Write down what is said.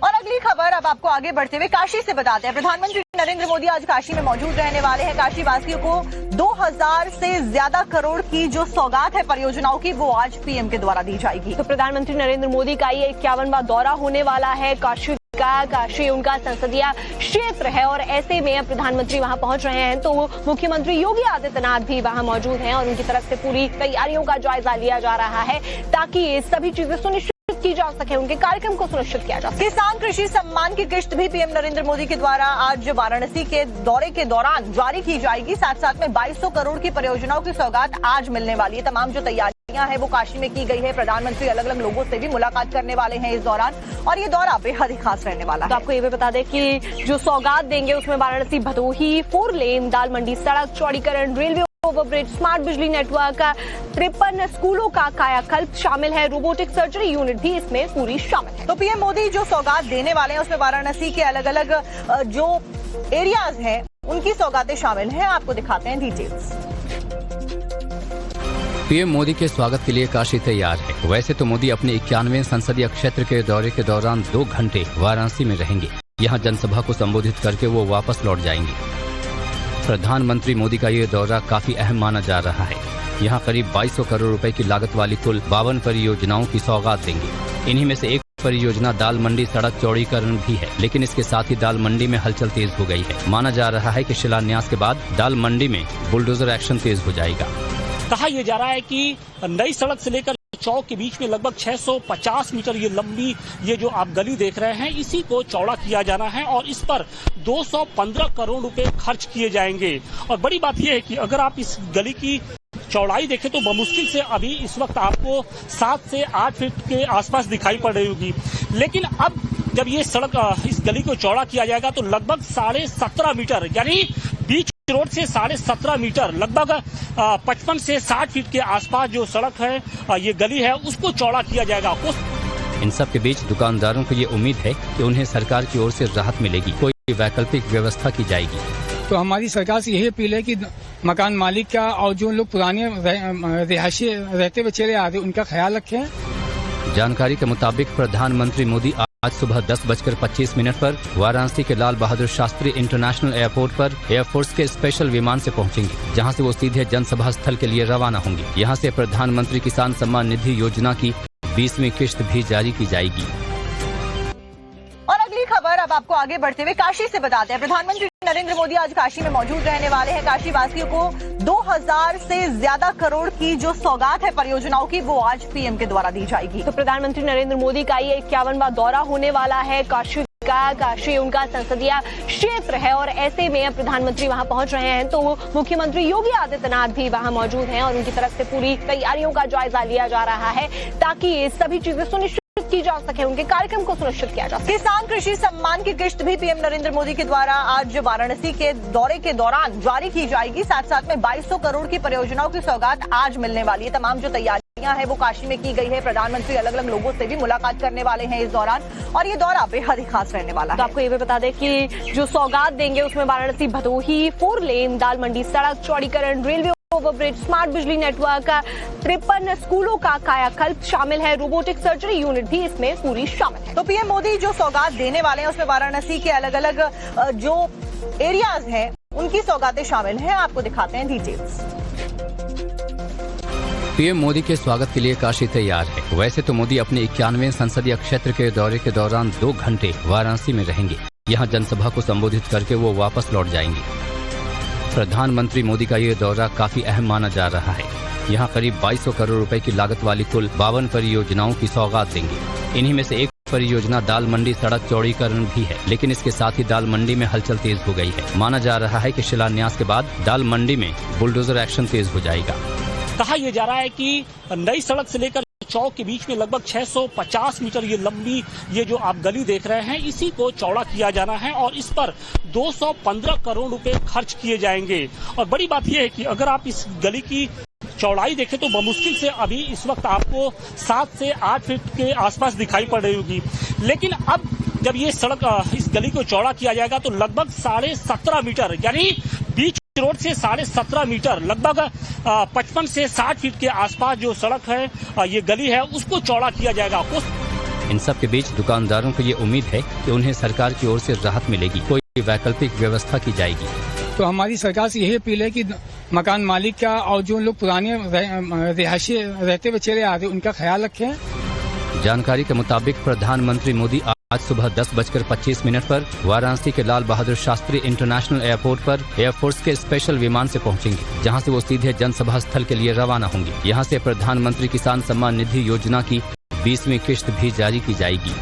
और अगली खबर अब आपको आगे बढ़ते हुए काशी से बताते हैं। प्रधानमंत्री नरेंद्र मोदी आज काशी में मौजूद रहने वाले हैं। काशी वासियों को 2000 से ज्यादा करोड़ की जो सौगात है परियोजनाओं की, वो आज पीएम के द्वारा दी जाएगी। तो प्रधानमंत्री नरेंद्र मोदी का ये 51वां दौरा होने वाला है। काशी उनका संसदीय क्षेत्र है और ऐसे में प्रधानमंत्री वहां पहुंच रहे हैं तो मुख्यमंत्री योगी आदित्यनाथ भी वहां मौजूद हैं और उनकी तरफ से पूरी तैयारियों का जायजा लिया जा रहा है ताकि सभी चीजें सुनिश्चित की जा सके, उनके कार्यक्रम को सुनिश्चित किया जा सके। किसान कृषि सम्मान की किश्त भी पीएम नरेंद्र मोदी के द्वारा आज वाराणसी के दौरे के दौरान जारी की जाएगी। साथ में 2200 करोड़ की परियोजनाओं की सौगात आज मिलने वाली है। तमाम जो तैयारियां हैं वो काशी में की गई है। प्रधानमंत्री अलग अलग लोगों से भी मुलाकात करने वाले हैं इस दौरान और ये दौरा बेहद ही खास रहने वाला है। तो आपको ये भी बता दें कि जो सौगात देंगे उसमें वाराणसी भदोही 4 लेन, दाल मंडी सड़क चौड़ीकरण, रेलवे ओवरब्रिज, स्मार्ट बिजली नेटवर्क, 53 स्कूलों का कायाकल्प शामिल है। रोबोटिक सर्जरी यूनिट भी इसमें पूरी शामिल है। तो पीएम मोदी जो सौगात देने वाले हैं उसमें वाराणसी के अलग अलग जो एरियाज हैं उनकी सौगातें शामिल हैं। आपको दिखाते हैं डिटेल्स। पीएम मोदी के स्वागत के लिए काशी तैयार है। वैसे तो मोदी अपने 91वें संसदीय क्षेत्र के दौरे के दौरान 2 घंटे वाराणसी में रहेंगे। यहाँ जनसभा को संबोधित करके वो वापस लौट जाएंगे। प्रधानमंत्री मोदी का ये दौरा काफी अहम माना जा रहा है। यहाँ करीब 2200 करोड़ रुपए की लागत वाली कुल 52 परियोजनाओं की सौगात देंगे। इन्हीं में से एक परियोजना दाल मंडी सड़क चौड़ीकरण भी है, लेकिन इसके साथ ही दाल मंडी में हलचल तेज हो गई है। माना जा रहा है कि शिलान्यास के बाद दाल मंडी में बुलडोजर एक्शन तेज हो जाएगा। कहा यह जा रहा है कि नई सड़क से लेकर चौक के बीच में लगभग 650 मीटर ये लंबी ये जो आप गली देख रहे हैं इसी को चौड़ा किया जाना है और इस पर 215 करोड़ रुपए खर्च किए जाएंगे। और बड़ी बात यह है कि अगर आप इस गली की चौड़ाई देखें तो बमुश्किल से अभी इस वक्त आपको 7 से 8 फीट के आसपास दिखाई पड़ रही होगी, लेकिन अब जब ये सड़क इस गली को चौड़ा किया जाएगा तो लगभग 17.5 मीटर यानी बीच रोड से 17.5 मीटर लगभग 55 से 60 फीट के आसपास जो सड़क है ये गली है उसको चौड़ा किया जाएगा। इन सब के बीच दुकानदारों को ये उम्मीद है कि उन्हें सरकार की ओर से राहत मिलेगी, कोई वैकल्पिक व्यवस्था की जाएगी। तो हमारी सरकार से यही अपील है कि मकान मालिक का और जो लोग पुराने रिहायशी रहते हुए चले आ रहे उनका ख्याल रखें। जानकारी के मुताबिक प्रधानमंत्री मोदी आज सुबह 10:25 पर वाराणसी के लाल बहादुर शास्त्री इंटरनेशनल एयरपोर्ट पर एयरफोर्स के स्पेशल विमान से पहुंचेंगे, जहां से वो सीधे जनसभा स्थल के लिए रवाना होंगे। यहां से प्रधानमंत्री किसान सम्मान निधि योजना की 20वीं किश्त भी जारी की जाएगी। और अगली खबर अब आपको आगे बढ़ते हुए काशी से बताते हैं। प्रधानमंत्री नरेंद्र मोदी आज काशी में मौजूद रहने वाले हैं। काशी वासियों को 2000 से ज्यादा करोड़ की जो सौगात है परियोजनाओं की, वो आज पीएम के द्वारा दी जाएगी। तो प्रधानमंत्री नरेंद्र मोदी का ये 51वां दौरा होने वाला है। काशी उनका संसदीय क्षेत्र है और ऐसे में प्रधानमंत्री वहां पहुंच रहे हैं तो मुख्यमंत्री योगी आदित्यनाथ भी वहां मौजूद हैं और उनकी तरफ से पूरी तैयारियों का जायजा लिया जा रहा है ताकि सभी चीजें सुनिश्चित की जा सके, उनके कार्यक्रम को सुनिश्चित किया जा सके। किसान कृषि सम्मान की किश्त भी पीएम नरेंद्र मोदी के द्वारा आज वाराणसी के दौरे के दौरान जारी की जाएगी। साथ में 2200 करोड़ की परियोजनाओं की सौगात आज मिलने वाली है। तमाम जो तैयारियां हैं वो काशी में की गई है। प्रधानमंत्री अलग अलग लोगों से भी मुलाकात करने वाले हैं इस दौरान और ये दौरा बेहद ही खास रहने वाला है। तो आपको ये भी बता दें कि जो सौगात देंगे उसमें वाराणसी भदोही 4 लेन, दाल मंडी सड़क चौड़ीकरण, रेलवे ओवरब्रिज, स्मार्ट बिजली नेटवर्क, 53 स्कूलों का कायाकल्प शामिल है। रोबोटिक सर्जरी यूनिट भी इसमें पूरी शामिल है। तो पीएम मोदी जो सौगात देने वाले हैं उसमें वाराणसी के अलग अलग जो एरियाज हैं उनकी सौगातें शामिल हैं। आपको दिखाते हैं डिटेल्स। पीएम मोदी के स्वागत के लिए काशी तैयार है। वैसे तो मोदी अपने 91वें संसदीय क्षेत्र के दौरे के दौरान 2 घंटे वाराणसी में रहेंगे। यहाँ जनसभा को संबोधित करके वो वापस लौट जाएंगे। प्रधानमंत्री मोदी का ये दौरा काफी अहम माना जा रहा है। यहाँ करीब 2200 करोड़ रुपए की लागत वाली कुल 52 परियोजनाओं की सौगात देंगे। इन्हीं में से एक परियोजना दाल मंडी सड़क चौड़ीकरण भी है, लेकिन इसके साथ ही दाल मंडी में हलचल तेज हो गई है। माना जा रहा है कि शिलान्यास के बाद दाल मंडी में बुलडोजर एक्शन तेज हो जाएगा। कहा यह जा रहा है कि नई सड़क से लेकर चौक के बीच में लगभग 650 मीटर ये लंबी ये जो आप गली देख रहे हैं इसी को चौड़ा किया जाना है और इस पर 215 करोड़ रुपए खर्च किए जाएंगे। और बड़ी बात यह है कि अगर आप इस गली की चौड़ाई देखें तो बमुश्किल से अभी इस वक्त आपको 7 से 8 फीट के आसपास दिखाई पड़ रही होगी, लेकिन अब जब ये सड़क इस गली को चौड़ा किया जाएगा तो लगभग 17.5 मीटर यानी बीच रोड से 17.5 मीटर लगभग 55 से 60 फीट के आसपास जो सड़क है ये गली है उसको चौड़ा किया जाएगा। इन सब के बीच दुकानदारों को ये उम्मीद है कि उन्हें सरकार की ओर से राहत मिलेगी, कोई वैकल्पिक व्यवस्था की जाएगी। तो हमारी सरकार से यही अपील है कि मकान मालिक का और जो लोग पुराने रिहायशी रहते हुए चले आ रहे उनका ख्याल रखें। जानकारी के मुताबिक प्रधानमंत्री मोदी आज सुबह 10:25 पर वाराणसी के लाल बहादुर शास्त्री इंटरनेशनल एयरपोर्ट पर एयरफोर्स के स्पेशल विमान से पहुंचेंगे, जहां से वो सीधे जनसभा स्थल के लिए रवाना होंगे। यहां से प्रधानमंत्री किसान सम्मान निधि योजना की 20वीं किश्त भी जारी की जाएगी।